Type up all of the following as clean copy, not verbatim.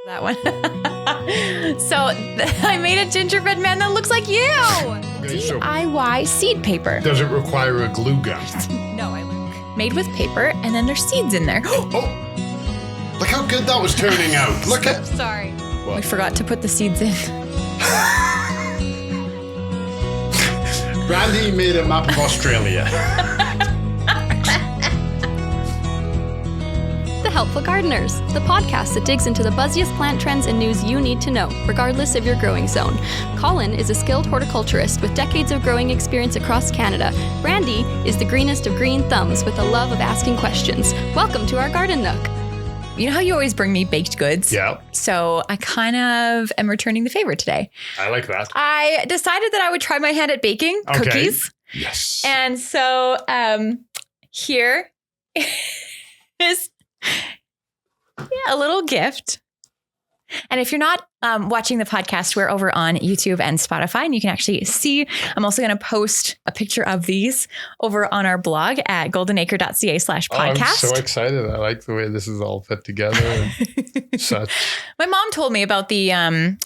That one. I made a gingerbread man that looks like you. Okay, so DIY seed paper. does it require a glue gun? No, I learned. Made with paper, and then there's seeds in there. Oh, look how good that was turning out. Look at. Sorry. What? We forgot to put the seeds in. Brandi made a map of Australia. The Helpful Gardeners, the podcast that digs into the buzziest plant trends and news you need to know, regardless of your growing zone. Colin is a skilled horticulturist with decades of growing experience across Canada. Brandi is the greenest of green thumbs with a love of asking questions. Welcome to our garden nook. You know how you always bring me baked goods? Yeah, So I kind of am returning the favor today. I like that. I decided that I would try my hand at baking cookies. Yes. And so here is a little gift. And if you're not watching the podcast, we're over on YouTube and Spotify, and you can actually see. I'm also going to post a picture of these over on our blog at goldenacre.ca/podcast. I'm so excited. I like the way this is all put together. And such. My mom told me about the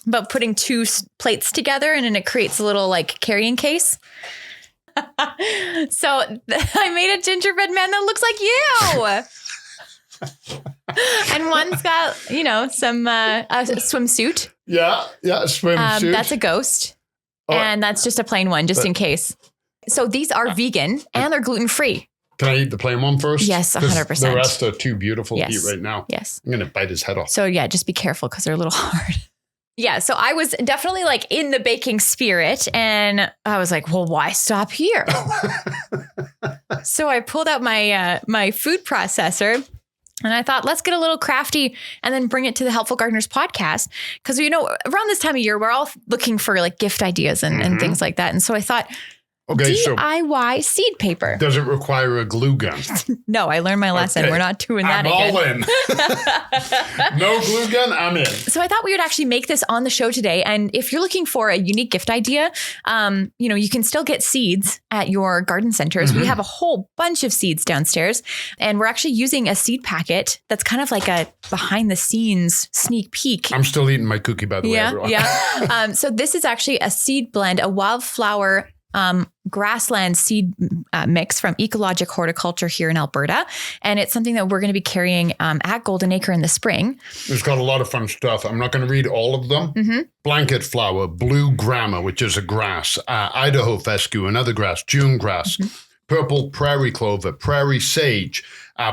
about putting two plates together, and then it creates a little like carrying case. So I made a gingerbread man that looks like you. And one's got, some a swimsuit. Yeah, swimsuit. That's a ghost. Oh. And that's just a plain one, just in case. So these are vegan and they're gluten-free. Can I eat the plain one first? Yes, 'Cause 100%. The rest are too beautiful to eat right now. Yes. I'm going to bite his head off. So yeah, just be careful because they're a little hard. Yeah, so I was definitely like in the baking spirit, and I was like, well, why stop here? So I pulled out my food processor. And I thought, let's get a little crafty and then bring it to the Helpful Gardeners podcast. Because, around this time of year, we're all looking for like gift ideas and things like that. And so I thought, DIY seed paper. Does it require a glue gun? No, I learned my lesson. Okay. We're not doing that I'm again. all in. No glue gun, I'm in. So I thought we would actually make this on the show today. And if you're looking for a unique gift idea, you can still get seeds at your garden centers. We have a whole bunch of seeds downstairs. And we're actually using a seed packet that's kind of like a behind the scenes sneak peek. I'm still eating my cookie, by the way, everyone. Yeah. So this is actually a seed blend, a wildflower grassland seed mix from Ecologic Horticulture here in Alberta. And it's something that we're going to be carrying at Golden Acre in the spring. It's got a lot of fun stuff. I'm not going to read all of them. Blanket flower, blue grama, which is a grass, Idaho fescue, another grass, June grass, purple prairie clover, prairie sage,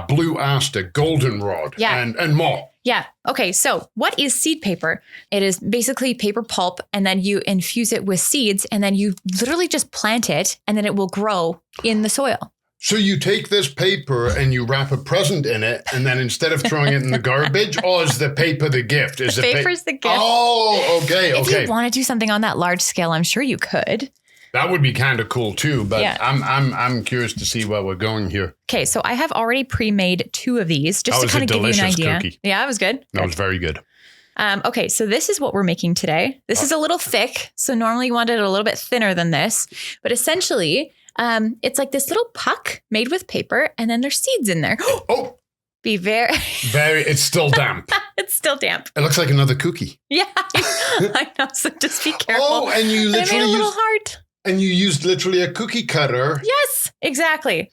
blue aster, goldenrod, and more. Yeah. Okay. So what is seed paper? It is basically paper pulp, and then you infuse it with seeds, and then you literally just plant it, and then it will grow in the soil. So you take this paper and you wrap a present in it, and then instead of throwing it in the garbage, is the paper the gift? Is the paper's the gift. Oh, okay. If you want to do something on that large scale, I'm sure you could. That would be kind of cool too, but I'm curious to see where we're going here. Okay, so I have already pre-made 2 of these just to kind of give you an idea. Cookie. Yeah, it was good. That was very good. Okay, so this is what we're making today. This is a little thick, so normally you want it a little bit thinner than this, but essentially, it's like this little puck made with paper, and then there's seeds in there. Oh. Be very, it's still damp. It's still damp. It looks like another cookie. Yeah, I know. So just be careful. Oh, and you literally I made a little heart. And you used literally a cookie cutter. Yes, exactly.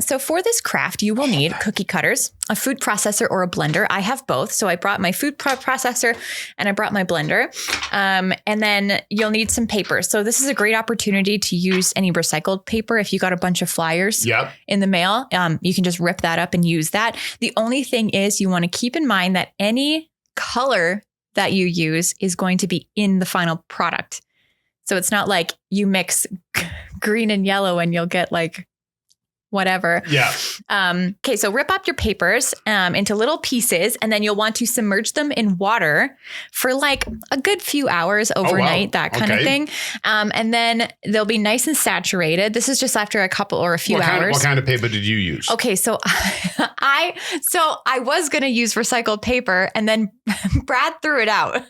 So for this craft, you will need cookie cutters, a food processor, or a blender. I have both. So I brought my food processor and I brought my blender. And then you'll need some paper. So this is a great opportunity to use any recycled paper. If you got a bunch of flyers in the mail, you can just rip that up and use that. The only thing is you want to keep in mind that any color that you use is going to be in the final product. So it's not like you mix green and yellow and you'll get like whatever. Yeah. Okay, so rip up your papers into little pieces, and then you'll want to submerge them in water for like a good few hours overnight, that kind of thing. And then they'll be nice and saturated. This is just after a couple or a few hours. What kind of paper did you use? Okay, so I was going to use recycled paper, and then Brad threw it out.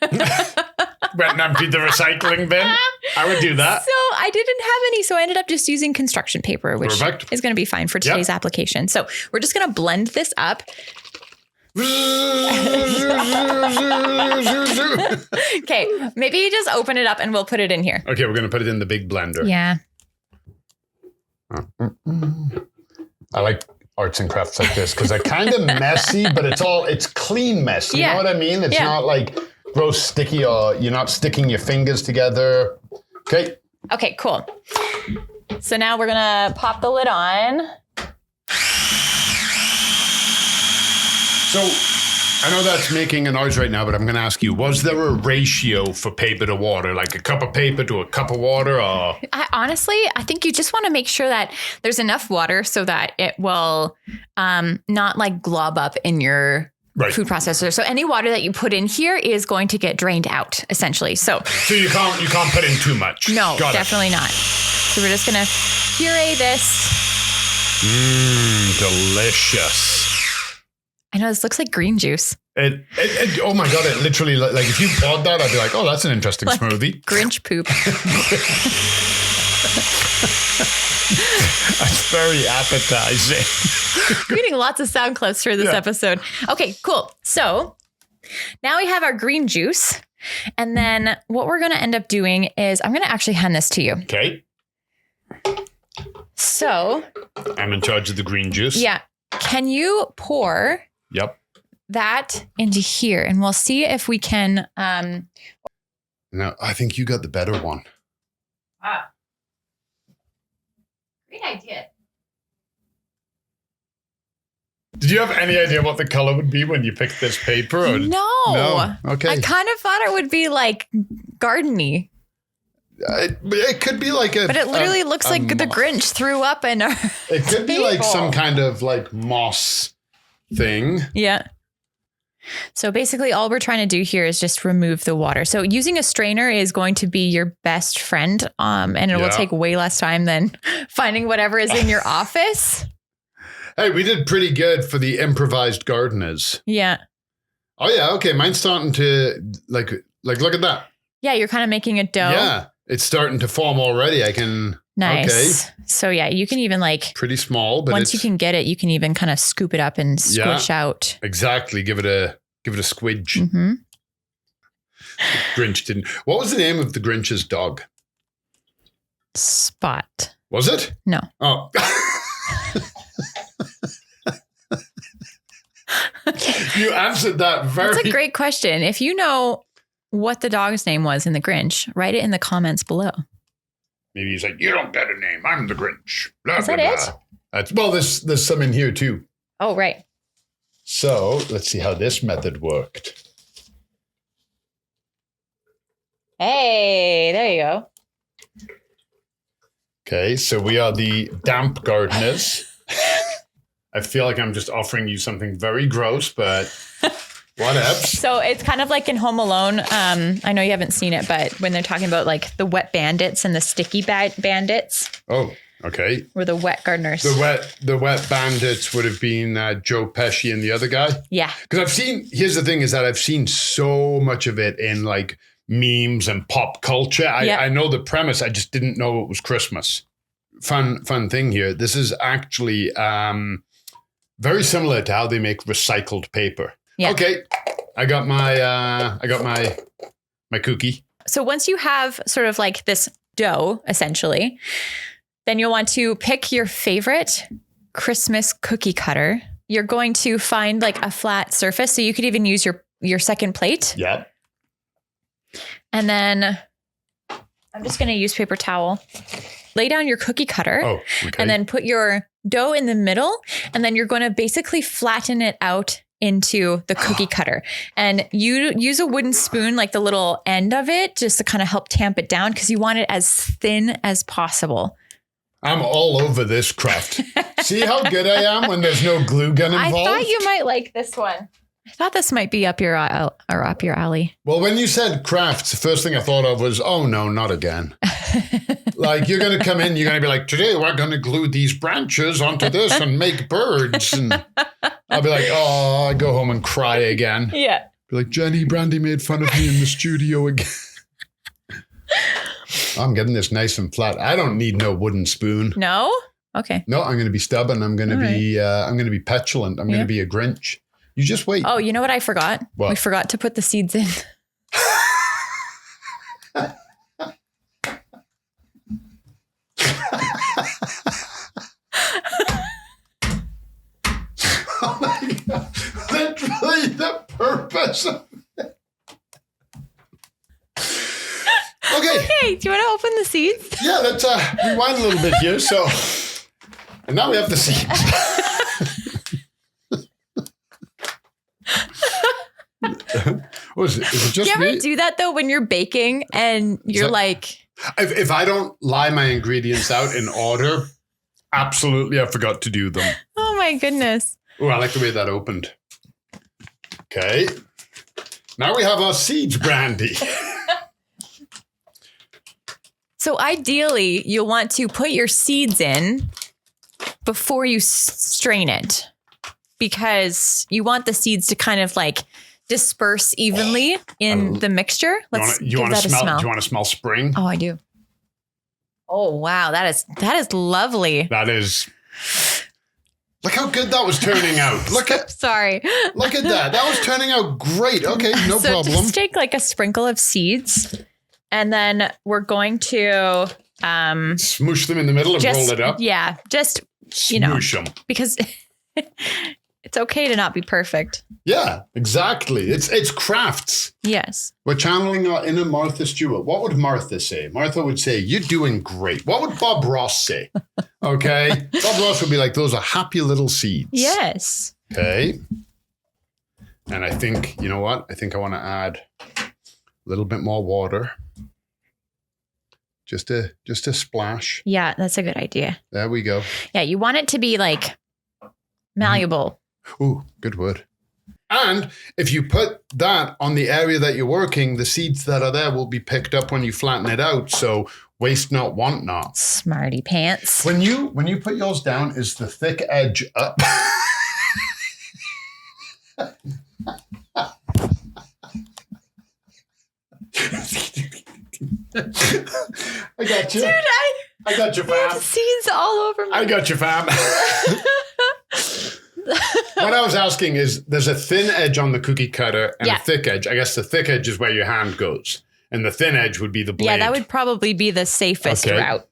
Went and emptied the recycling bin. I would do that. So I didn't have any, so I ended up just using construction paper, which is going to be fine for today's application. So we're just going to blend this up. Okay, maybe you just open it up and we'll put it in here. Okay, we're going to put it in the big blender. Yeah. I like arts and crafts like this because they're kind of messy, but it's clean mess. You know what I mean? It's not like gross, sticky, or you're not sticking your fingers together. Okay. Okay, cool. So now we're going to pop the lid on. So I know that's making a noise right now, but I'm going to ask you, was there a ratio for paper to water, like a cup of paper to a cup of water? Or Honestly, I think you just want to make sure that there's enough water so that it will not like glob up in your food processor. So any water that you put in here is going to get drained out, essentially. So you can't put in too much. No, definitely not. So we're just going to puree this. Delicious. I know this looks like green juice. Oh my God, it literally, like if you poured that, I'd be like, oh, that's an interesting smoothie. Grinch poop. That's very appetizing. We're getting lots of sound clips for this episode. Okay, cool. So now we have our green juice. And then what we're going to end up doing is I'm going to actually hand this to you. Okay. So I'm in charge of the green juice. Yeah. Can you pour that into here? And we'll see if we can. No, I think you got the better one. Great idea. Did you have any idea what the color would be when you picked this paper? Or? No. Okay. I kind of thought it would be like gardeny. It could be like but it literally looks like the Grinch threw up in our It could be like some kind of like moss thing. Yeah. So basically all we're trying to do here is just remove the water. So using a strainer is going to be your best friend. And it will take way less time than finding whatever is in your office. Hey, we did pretty good for the improvised gardeners. Yeah. Oh yeah. Okay. Mine's starting to like look at that. Yeah. You're kind of making a dough. Yeah. It's starting to form already. I can. Nice. Okay. So yeah, you can even like pretty small, but once you can get it, you can even kind of scoop it up and squish out. Exactly. Give it a squidge. Mm-hmm. Grinch didn't. What was the name of the Grinch's dog? Spot. Was it? No. Oh. You answered that very. That's a great question. If you know what the dog's name was in the Grinch, write it in the comments below. Maybe he's like, you don't get a name. I'm the Grinch. Blah, Is that blah, it? Blah. There's some in here too. Oh, right. So let's see how this method worked. Hey, there you go. Okay, so we are the damp gardeners. I feel like I'm just offering you something very gross, but whatever. So it's kind of like in Home Alone. I know you haven't seen it, but when they're talking about like the wet bandits and the sticky bandits. Oh, okay. We're the wet gardeners. The wet bandits would have been Joe Pesci and the other guy. Yeah. Because here's the thing is that I've seen so much of it in like memes and pop culture. I know the premise. I just didn't know it was Christmas. Fun thing here. This is actually very similar to how they make recycled paper. Yeah. Okay. I got my cookie. So once you have sort of like this dough, essentially, then you'll want to pick your favorite Christmas cookie cutter. You're going to find like a flat surface. So you could even use your second plate. Yeah. And then I'm just going to use paper towel. Lay down your cookie cutter. Oh, okay. And then put your dough in the middle. And then you're going to basically flatten it out into the cookie cutter. And you use a wooden spoon, like the little end of it, just to kind of help tamp it down because you want it as thin as possible. I'm all over this craft. See how good I am when there's no glue gun involved? I thought you might like this one. I thought this might be up your alley. Well, when you said crafts, the first thing I thought of was, oh no, not again. Like you're going to come in, you're going to be like, today we're going to glue these branches onto this and make birds. And I'll be like, oh, I go home and cry again. Yeah. Be like, Jenny, Brandi made fun of me in the studio again. I'm getting this nice and flat. I don't need no wooden spoon. No? Okay. No, I'm going to be stubborn. I'm going to be petulant. I'm going to be a Grinch. You just wait. Oh, you know what I forgot? What? We forgot to put the seeds in. Oh my God. Literally the purpose of it. Okay, do you want to open the seeds? Yeah, let's rewind a little bit here. So, and now we have the seeds. Is it just Do you ever me? do that though when you're baking and you're like... If I don't lie my ingredients out in order, absolutely I forgot to do them. Oh my goodness. Oh, I like the way that opened. Okay. Now we have our seeds, Brandi. So ideally, you'll want to put your seeds in before you strain it, because you want the seeds to kind of like disperse evenly in the mixture. Let's give that a smell. Do you want to smell spring? Oh, I do. Oh, wow. That is lovely. That is. Look how good that was turning out. Look at Sorry. Look at that. That was turning out great. Okay, no problem. Just take like a sprinkle of seeds, and then we're going to smoosh them in the middle and roll it up. Yeah, just smoosh them, because it's okay to not be perfect. Yeah, exactly. It's crafts. Yes. We're channeling our inner Martha Stewart. What would Martha say? Martha would say, "You're doing great." What would Bob Ross say? Okay. Bob Ross would be like, "Those are happy little seeds." Yes. Okay. And I think, you know what? I think I want to add a little bit more water. Just a splash. Yeah, that's a good idea. There we go. Yeah, you want it to be like malleable. Ooh, good word. And if you put that on the area that you're working, the seeds that are there will be picked up when you flatten it out. So waste not, want not. Smarty pants. When you put yours down, is the thick edge up? I got you. Dude, I got you, fam. seeds all over me. I got you, fam. What I was asking is, there's a thin edge on the cookie cutter and a thick edge. I guess the thick edge is where your hand goes, and the thin edge would be the blade. Yeah, that would probably be the safest route.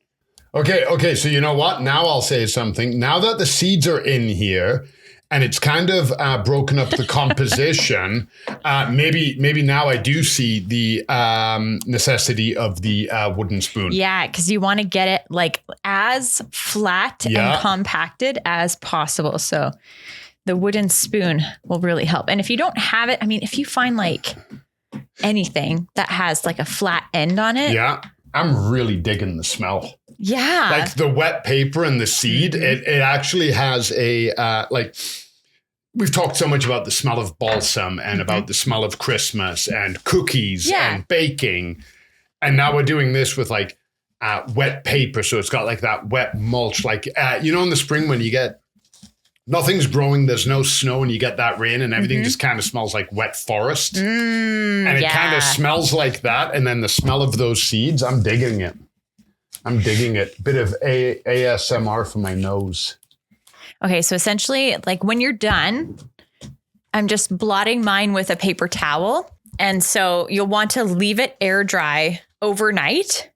Okay. So you know what? Now I'll say something. Now that the seeds are in here, and it's kind of broken up the composition, maybe now I do see the necessity of the wooden spoon. Yeah, because you want to get it like as flat and compacted as possible. So the wooden spoon will really help. And if you don't have it, I mean, if you find like anything that has like a flat end on it. Yeah, I'm really digging the smell. Yeah. Like the wet paper and the seed, it actually has a, we've talked so much about the smell of balsam and about the smell of Christmas and cookies and baking. And now we're doing this with like wet paper. So it's got like that wet mulch, like, in the spring when you get, nothing's growing, there's no snow, and you get that rain and everything just kind of smells like wet forest. And it kind of smells like that. And then the smell of those seeds, I'm digging it. Bit of ASMR for my nose. Okay, so essentially, like when you're done, I'm just blotting mine with a paper towel. And so you'll want to leave it air dry overnight.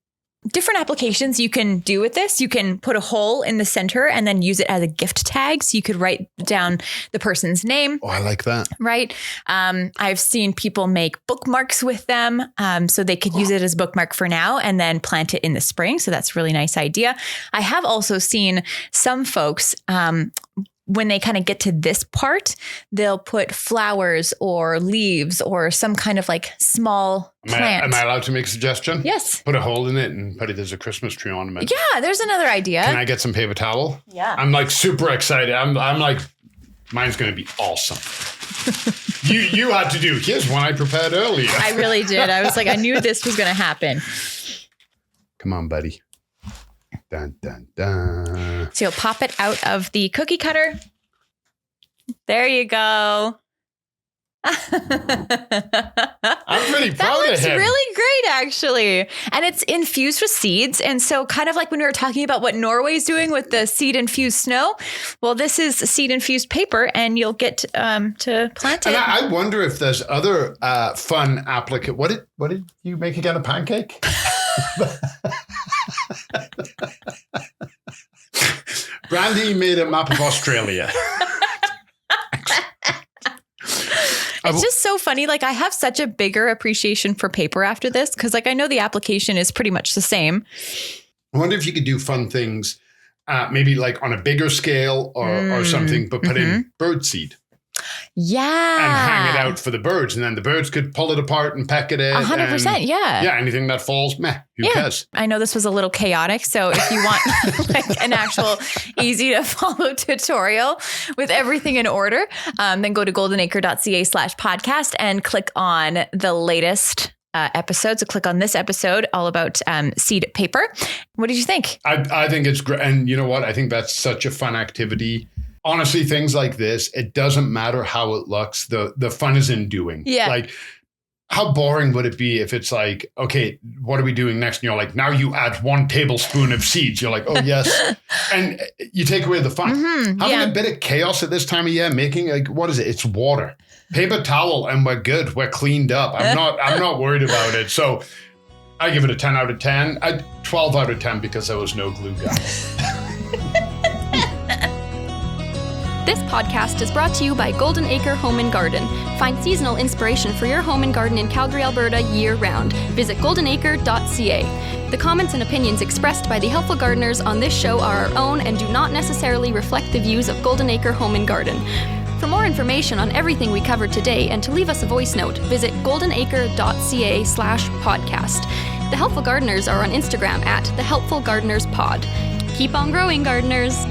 Different applications you can do with this. You can put a hole in the center and then use it as a gift tag. So you could write down the person's name. Oh, I like that. Right. I've seen people make bookmarks with them. So they could use it as a bookmark for now and then plant it in the spring. So that's a really nice idea. I have also seen some folks, when they kind of get to this part, they'll put flowers or leaves or some kind of like small plant. Am I allowed to make a suggestion? Yes. Put a hole in it and put it as a Christmas tree ornament. Yeah, there's another idea. Can I get some paper towel? Yeah. I'm like super excited. I'm like, mine's going to be awesome. You had to do, here's one I prepared earlier. I really did. I was like, I knew this was going to happen. Come on, buddy. Dun, dun, dun. So you'll pop it out of the cookie cutter. There you go. I'm I'm pretty proud of him. That looks really great, actually. And it's infused with seeds. And so kind of like when we were talking about what Norway's doing with the seed-infused snow, well, this is seed-infused paper, and you'll get to plant it. And I wonder if there's other fun application. What did you make again? A pancake? Brandi made a map of Australia. It's just so funny. Like, I have such a bigger appreciation for paper after this because, like, I know the application is pretty much the same. I wonder if you could do fun things, maybe like on a bigger scale or something, but put in birdseed. Yeah. And hang it out for the birds. And then the birds could pull it apart and peck at it. 100%. Yeah. Yeah. Anything that falls, who cares? I know this was a little chaotic. So if you want like an actual easy to follow tutorial with everything in order, then go to goldenacre.ca/podcast and click on the latest episode. So click on this episode all about seed paper. What did you think? I think it's great. And you know what? I think that's such a fun activity. Honestly, things like this, it doesn't matter how it looks. The fun is in doing. Yeah. Like, how boring would it be if it's like, okay, what are we doing next? And you're like, now you add 1 tablespoon of seeds. You're like, oh, yes. And you take away the fun. Having a bit of chaos at this time of year, making like, what is it? It's water. Paper towel, and we're good. We're cleaned up. I'm not worried about it. So I give it a 10 out of 10. 12 out of 10 because there was no glue gun. This podcast is brought to you by Golden Acre Home and Garden. Find seasonal inspiration for your home and garden in Calgary, Alberta year-round. Visit goldenacre.ca. The comments and opinions expressed by the helpful gardeners on this show are our own and do not necessarily reflect the views of Golden Acre Home and Garden. For more information on everything we covered today and to leave us a voice note, visit goldenacre.ca/podcast. The Helpful Gardeners are on Instagram at The Helpful Gardeners Pod. Keep on growing, gardeners!